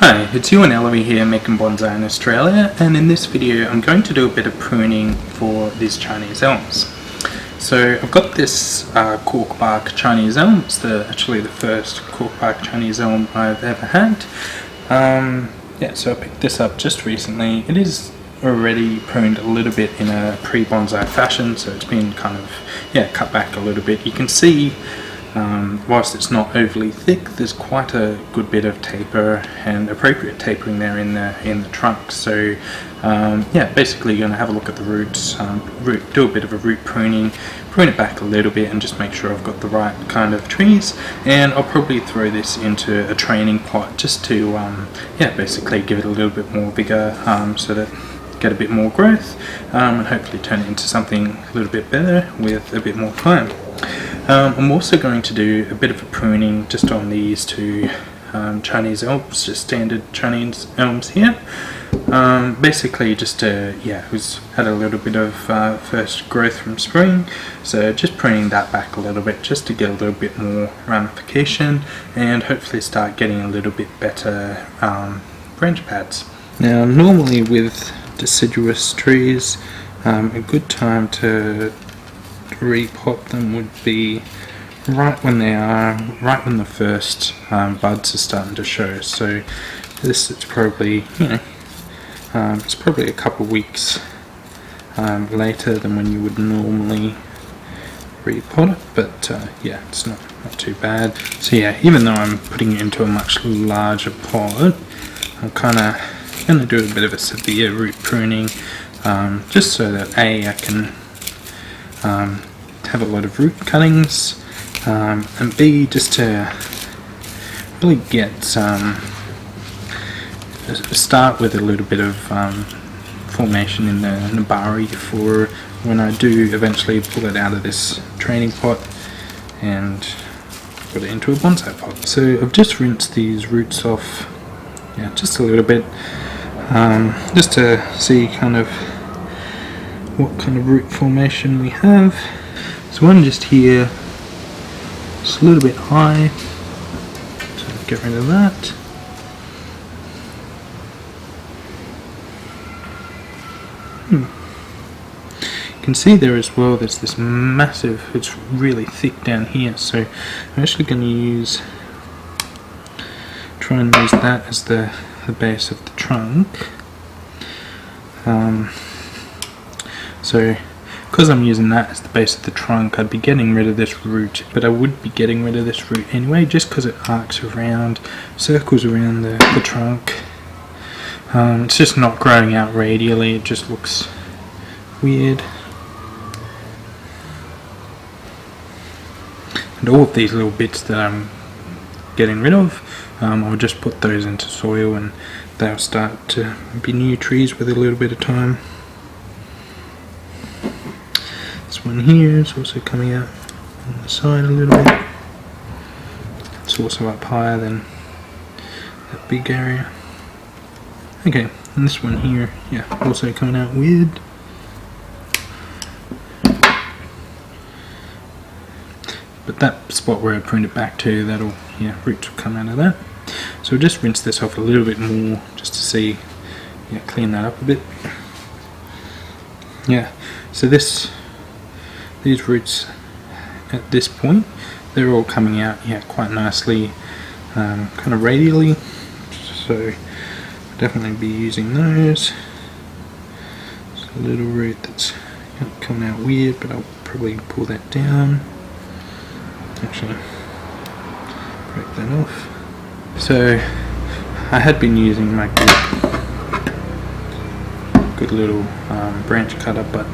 Hi, it's Ewan Ellery here making bonsai in Australia, and in this video I'm going to do a bit of pruning for these Chinese elms. So I've got this cork bark Chinese elm. It's actually the first cork bark Chinese elm I've ever had. So I picked this up just recently. It is already pruned a little bit in a pre-bonsai fashion, so it's been kind of cut back a little bit. You can see whilst it's not overly thick, there's quite a good bit of taper and appropriate tapering there in the trunk. So basically you're going to have a look at the roots, do a bit of a root pruning, prune it back a little bit and just make sure I've got the right kind of trees. And I'll probably throw this into a training pot just to basically give it a little bit more vigor, so that get a bit more growth, and hopefully turn it into something a little bit better with a bit more time. I'm also going to do a bit of a pruning just on these two Chinese elms, just standard Chinese elms here. Basically just who's had a little bit of first growth from spring, so just pruning that back a little bit just to get a little bit more ramification and hopefully start getting a little bit better branch pads. Now normally with deciduous trees, a good time to repot them would be right when the first buds are starting to show. So this is probably it's probably a couple weeks later than when you would normally repot it, but it's not too bad. So even though I'm putting it into a much larger pot, I'm kind of going to do a bit of a severe root pruning, just so that I can have a lot of root cuttings, and B, just to really get start with a little bit of formation in the nabari for when I do eventually pull it out of this training pot and put it into a bonsai pot. So I've just rinsed these roots off just a little bit, just to see kind of what kind of root formation we have. There's one just here, it's a little bit high, so get rid of that. You can see there as well, there's this massive, it's really thick down here, so I'm actually going to try and use that as the base of the trunk. So because I'm using that as the base of the trunk, I'd be getting rid of this root, but I would be getting rid of this root anyway, just because it arcs around, circles around the trunk. It's just not growing out radially, it just looks weird. And all of these little bits that I'm getting rid of, I'll just put those into soil and they'll start to be new trees with a little bit of time. This one here is also coming out on the side a little bit. It's also up higher than that big area. Okay, and this one here, also coming out weird. But that spot where I pruned it back to, that'll, roots will come out of that. So we'll just rinse this off a little bit more, just to see, clean that up a bit. So these roots at this point, they're all coming out, quite nicely, kind of radially. So I'll definitely be using those. There's a little root that's coming out weird, but I'll probably pull that down. Actually, break that off. So I had been using my good little branch cutter, but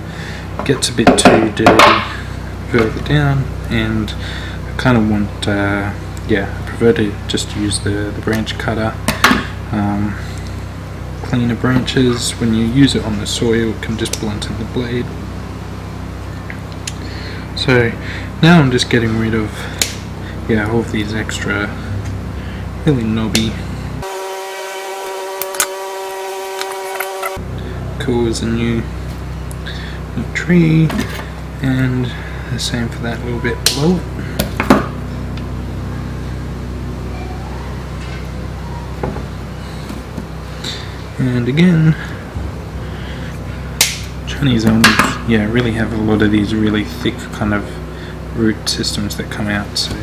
it gets a bit too dirty further down, and I kind of want, I prefer to just use the branch cutter. Cleaner branches, when you use it on the soil, it can just blunten the blade. So now I'm just getting rid of all of these extra really knobby. Cool as a new tree, and the same for that little bit below it. And again, Chinese elms, yeah, really have a lot of these really thick kind of root systems that come out, so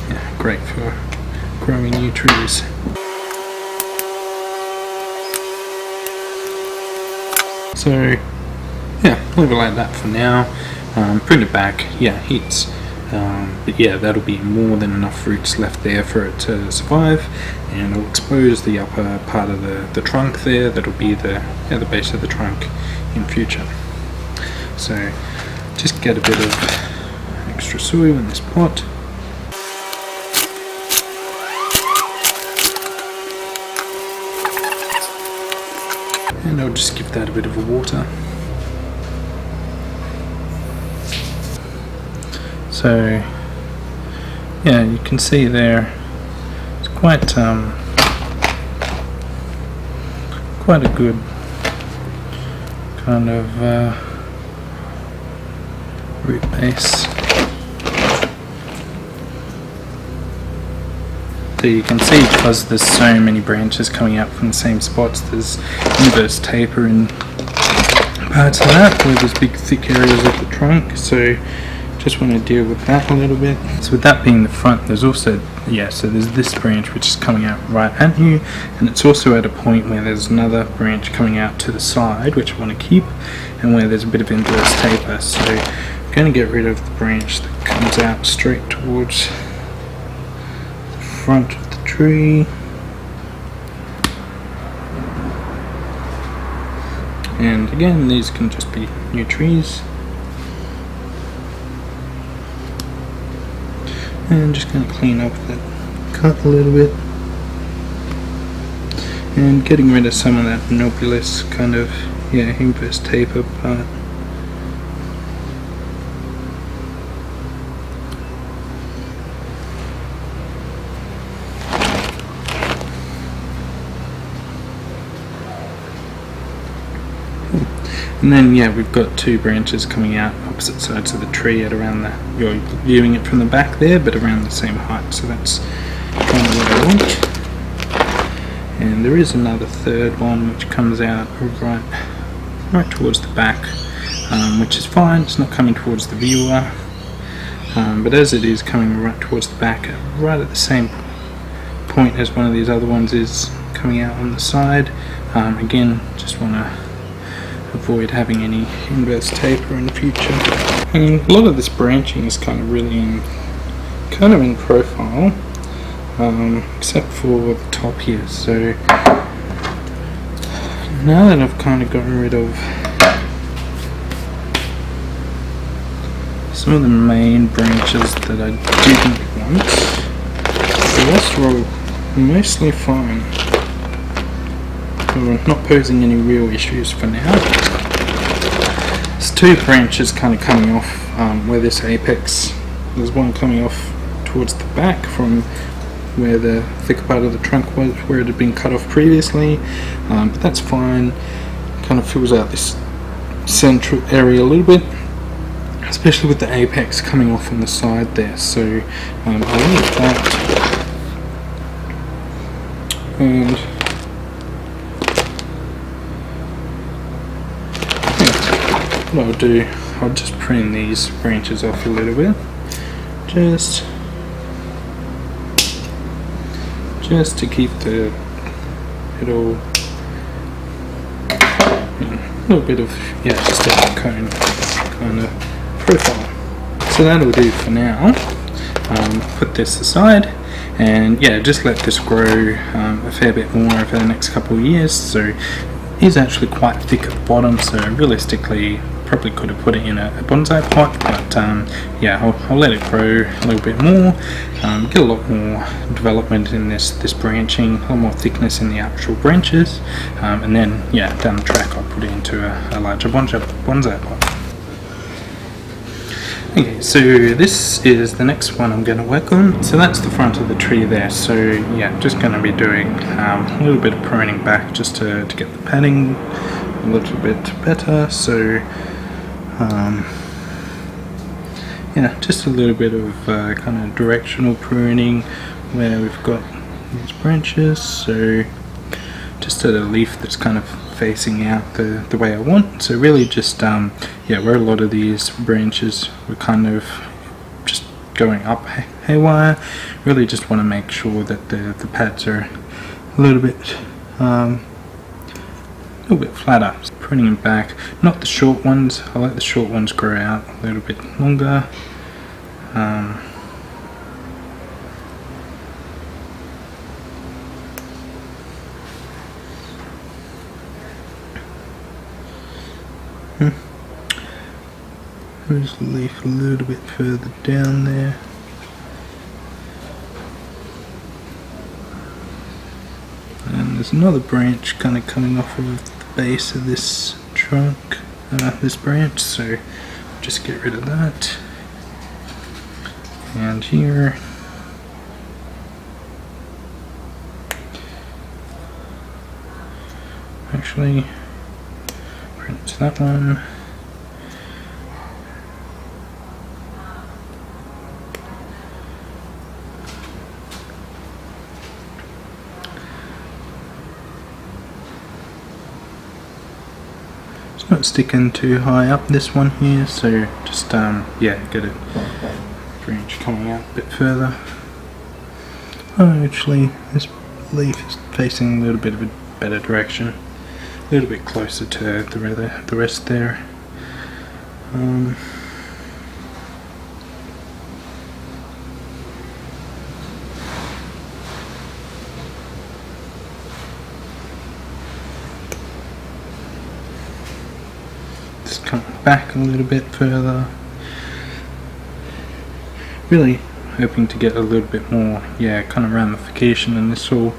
yeah, great for growing new trees. So yeah, leave it like that for now. Prune it back, yeah, heats, but yeah, that'll be more than enough roots left there for it to survive, and it'll expose the upper part of the trunk there. That'll be the base of the trunk in future. So just get a bit of extra soil in this pot. And I'll just give that a bit of a water. So yeah, you can see there it's quite a good kind of root base. So you can see, because there's so many branches coming out from the same spots, there's inverse taper in parts of that where there's big thick areas of the trunk, so just want to deal with that a little bit. So with that being the front, there's also, yeah, so there's this branch which is coming out right at you, and it's also at a point where there's another branch coming out to the side which I want to keep, and where there's a bit of inverse taper. So I'm going to get rid of the branch that comes out straight towards the front of the tree, and again, these can just be new trees. And just going to clean up that cut a little bit, and getting rid of some of that nobulous kind of, yeah, inverse taper part. And then yeah, we've got two branches coming out opposite sides of the tree at around the, you're viewing it from the back there, but around the same height, so that's kind of what I want. And there is another third one which comes out right towards the back, which is fine, it's not coming towards the viewer, but as it is coming right towards the back, right at the same point as one of these other ones is coming out on the side, again, just want to avoid having any inverse taper in the future. And a lot of this branching is kind of really in profile, except for the top here. So now that I've kind of gotten rid of some of the main branches that I didn't want, the rest are all mostly fine. We're not posing any real issues for now. There's two branches kind of coming off where this apex, there's one coming off towards the back from where the thicker part of the trunk was, where it had been cut off previously, but that's fine. Kind of fills out this central area a little bit, especially with the apex coming off on the side there, so I'll leave that. And what I'll do, I'll just prune these branches off a little bit, just to keep it all, a little bit of, yeah, just a cone kind of profile. So that'll do for now. Put this aside, and yeah, just let this grow a fair bit more over the next couple of years. So it is actually quite thick at the bottom, so realistically probably could have put it in a bonsai pot, but yeah, I'll let it grow a little bit more, get a lot more development in this branching, a lot more thickness in the actual branches, and then yeah, down the track I'll put it into a larger bonsai pot. Okay, so this is the next one I'm going to work on. So that's the front of the tree there, so yeah, just going to be doing a little bit of pruning back just to get the padding a little bit better. So yeah, just a little bit of kind of directional pruning where we've got these branches, so just at a leaf that's kind of facing out the way I want. So really just yeah, where a lot of these branches were kind of just going up haywire, really just want to make sure that the pads are a little bit flatter. So pruning them back, not the short ones. I let the short ones grow out a little bit longer. There's the leaf a little bit further down there. And there's another branch kind of coming off of the base of this trunk, this branch, so just get rid of that. And here, actually, print that one. Not sticking too high up this one here, so just yeah, get a branch coming out a bit further. Oh, actually this leaf is facing a little bit of a better direction, a little bit closer to the rest there. Just come back a little bit further. Really hoping to get a little bit more, yeah, kind of ramification in this whole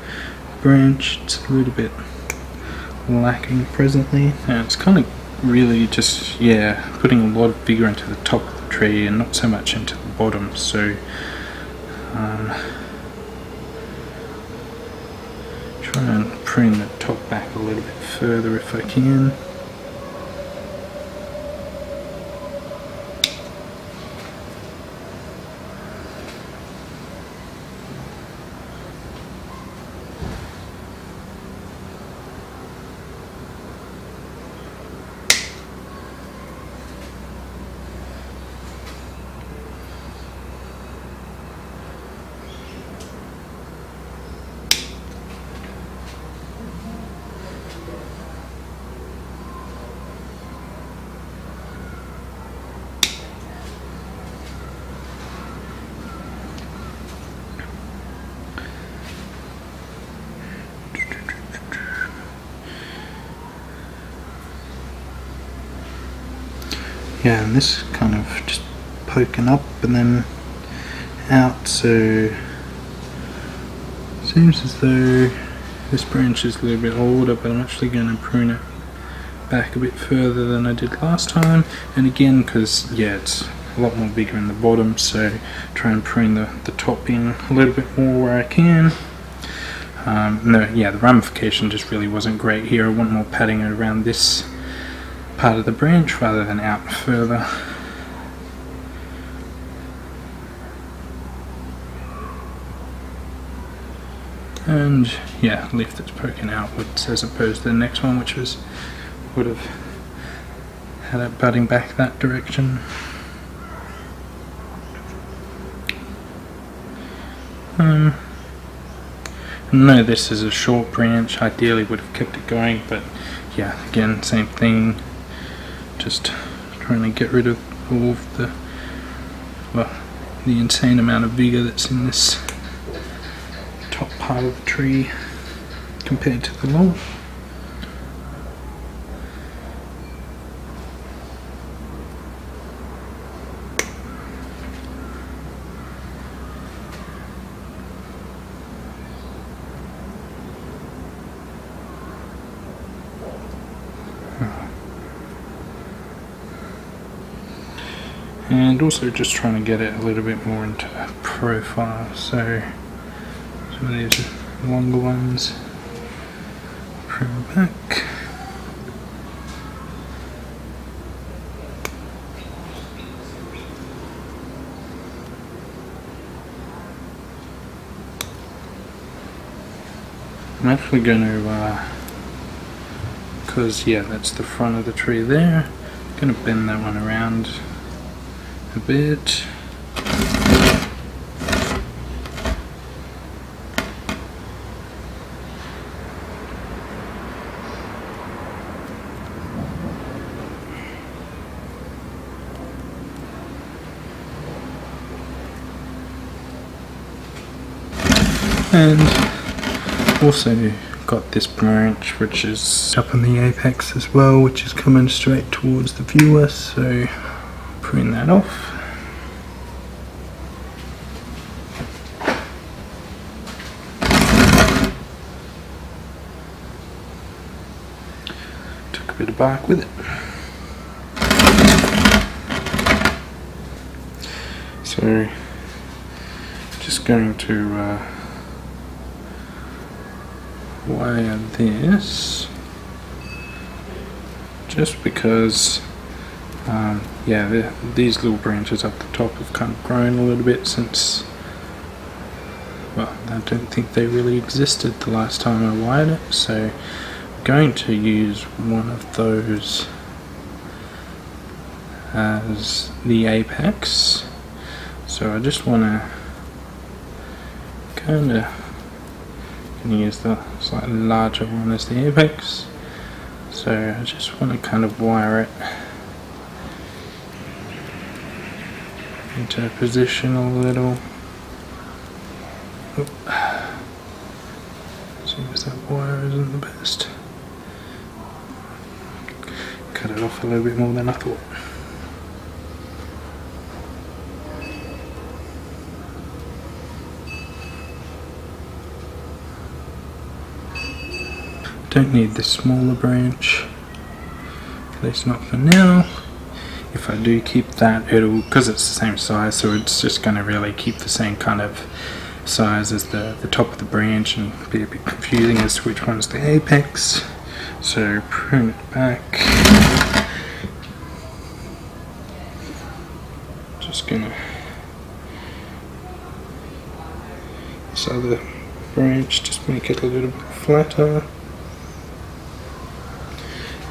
branch. It's a little bit lacking presently, and it's kind of really just, yeah, putting a lot of vigor into the top of the tree and not so much into the bottom. So try and prune the top back a little bit further if I can. Yeah, and this is kind of just poking up and then out, so seems as though this branch is a little bit older, but I'm actually going to prune it back a bit further than I did last time. And again, because yeah, it's a lot more bigger in the bottom, so try and prune the top in a little bit more where I can. No, yeah, the ramification just really wasn't great here. I want more padding around this part of the branch rather than out further. And yeah, leaf that's poking outwards as opposed to the next one, which would have had it budding back that direction. No, this is a short branch. Ideally would have kept it going, but yeah, again, same thing. Just trying to get rid of all of the insane amount of vigor that's in this top part of the tree compared to the long. And also just trying to get it a little bit more into profile, so some of these longer ones prune back. I'm actually going to, because yeah, that's the front of the tree there, I'm going to bend that one around a bit. And also got this branch which is up on the apex as well, which is coming straight towards the viewer, so prune that off. Took a bit of bark with it. So just going to wire this, just because yeah, these little branches up the top have kind of grown a little bit since, well, I don't think they really existed the last time I wired it, so I'm going to use one of those as the apex. So I just want to kind of use the slightly larger one as the apex, so I just want to kind of wire it into position a little. Seems that wire isn't the best. Cut it off a little bit more than I thought. Don't need this smaller branch, at least not for now. If I do keep that, it'll, because it's the same size, so it's just going to really keep the same kind of size as the top of the branch and be a bit confusing as to which one's the apex. So prune it back. Just gonna, this other branch, just make it a little bit flatter.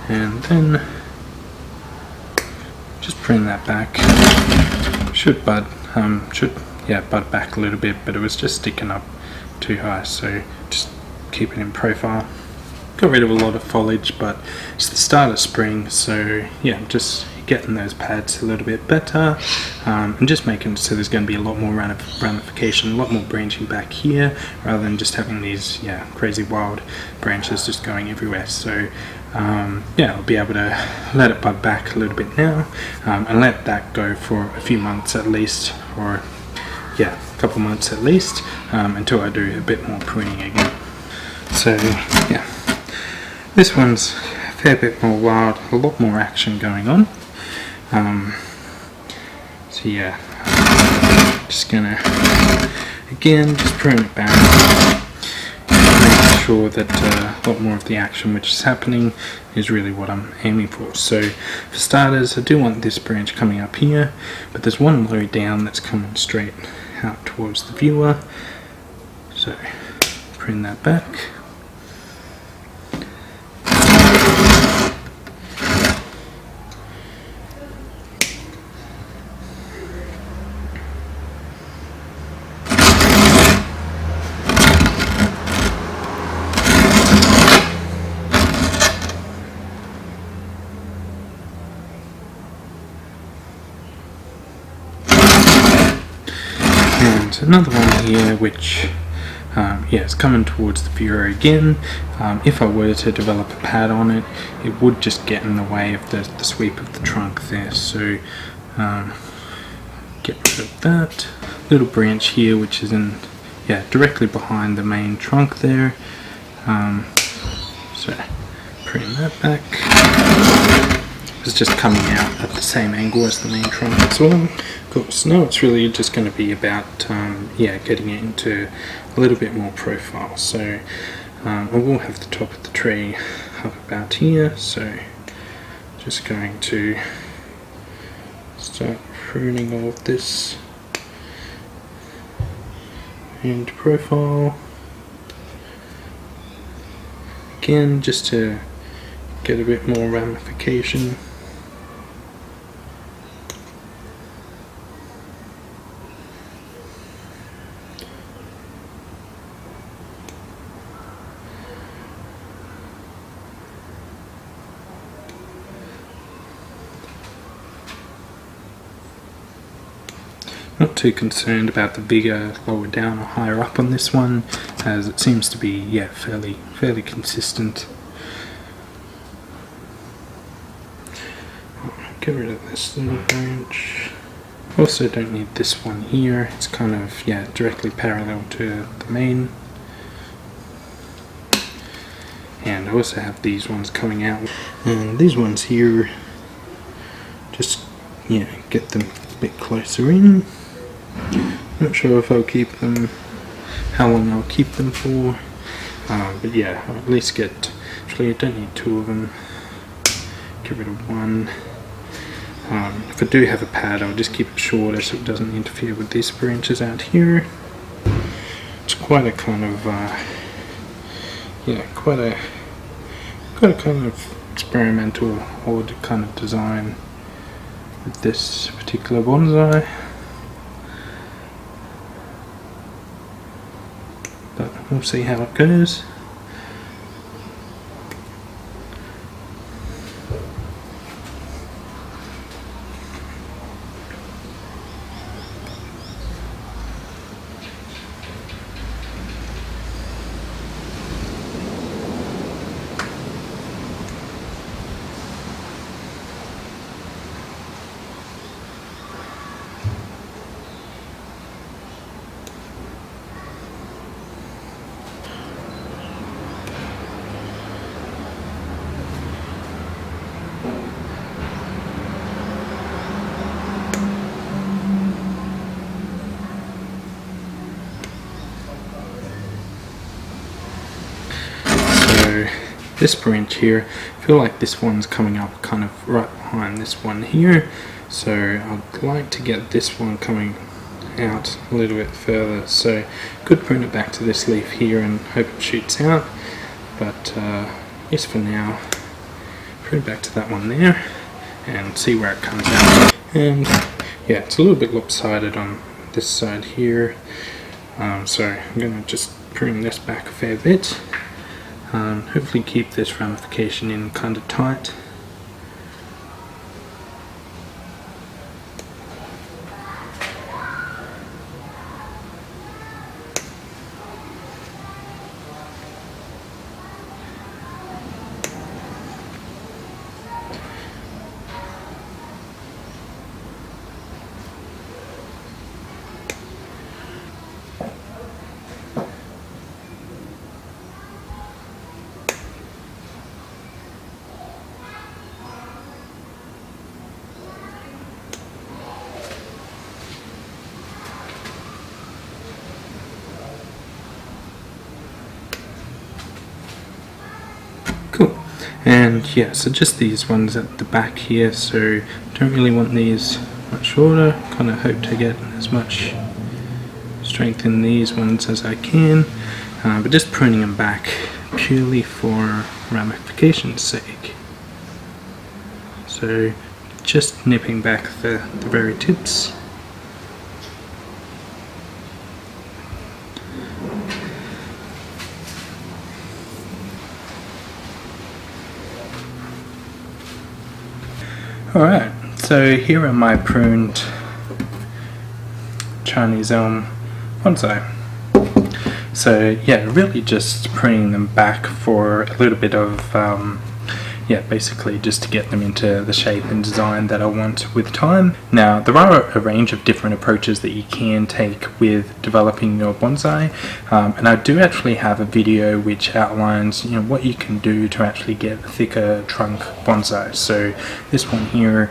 And then just prune that back. Should bud back a little bit, but it was just sticking up too high, so just keep it in profile. Got rid of a lot of foliage, but it's the start of spring, so yeah, just getting those pads a little bit better, and just making it so there's going to be a lot more ramification, a lot more branching back here, rather than just having these crazy wild branches just going everywhere. So yeah, I'll be able to let it bud back a little bit now, and let that go for a few months at least, or yeah, a couple months at least, until I do a bit more pruning again. So yeah, this one's a fair bit more wild, a lot more action going on. So yeah, just gonna again just prune it back, make sure that a lot more of the action which is happening is really what I'm aiming for. So for starters, I do want this branch coming up here, but there's one low down that's coming straight out towards the viewer, so prune that back. And another one here which yeah, it's coming towards the viewer again. If I were to develop a pad on it, it would just get in the way of the sweep of the trunk there, so get rid of that. Little branch here which is in, yeah, directly behind the main trunk there, so prune that back. It's just coming out at the same angle as the main trunk as well. Cool, so now it's really just going to be about yeah, getting it into a little bit more profile. So I will have the top of the tree up about here, so just going to start pruning all of this into profile. again, just to get a bit more ramification. Not too concerned about the vigor lower down or higher up on this one, as it seems to be fairly consistent. Get rid of this little branch. Also don't need this one here, it's kind of directly parallel to the main. And I also have these ones coming out, and these ones here, just get them a bit closer in. Not sure if I'll keep them, how long I'll keep them for, but yeah, I'll at least get, actually I don't need two of them, get rid of one. If I do have a pad, I'll just keep it shorter so it doesn't interfere with these branches out here. It's quite a kind of, quite a kind of experimental, odd kind of design with this particular bonsai. But we'll see how it goes. This branch here, I feel like this one's coming up kind of right behind this one here, so I'd like to get this one coming out a little bit further, so could prune it back to this leaf here and hope it shoots out, but yes, for now prune back to that one there and see where it comes out. And yeah, it's a little bit lopsided on this side here, so I'm going to just prune this back a fair bit. Hopefully keep this ramification in kind of tight. Cool. And yeah, so just these ones at the back here, so don't really want these much shorter, kind of hope to get as much strength in these ones as I can, but just pruning them back purely for ramification's sake. So just nipping back the very tips. Alright, so here are my pruned Chinese Elm Bonsai. So yeah, really just pruning them back for a little bit of, basically just to get them into the shape and design that I want with time. Now, there are a range of different approaches that you can take with developing your bonsai, and I do actually have a video which outlines what you can do to actually get a thicker trunk bonsai. So this one here,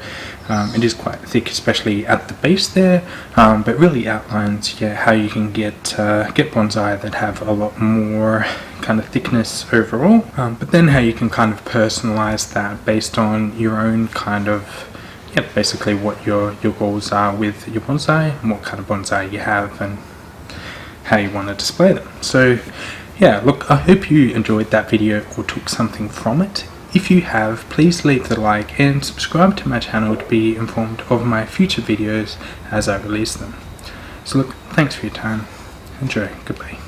it is quite thick, especially at the base there, but really outlines how you can get bonsai that have a lot more kind of thickness overall, but then how you can kind of personalize that based on your own kind of basically what your goals are with your bonsai and what kind of bonsai you have and how you want to display them. So yeah, look, I hope you enjoyed that video or took something from it. If you have, please leave the like and subscribe to my channel to be informed of my future videos as I release them. So look, thanks for your time. Enjoy. Goodbye.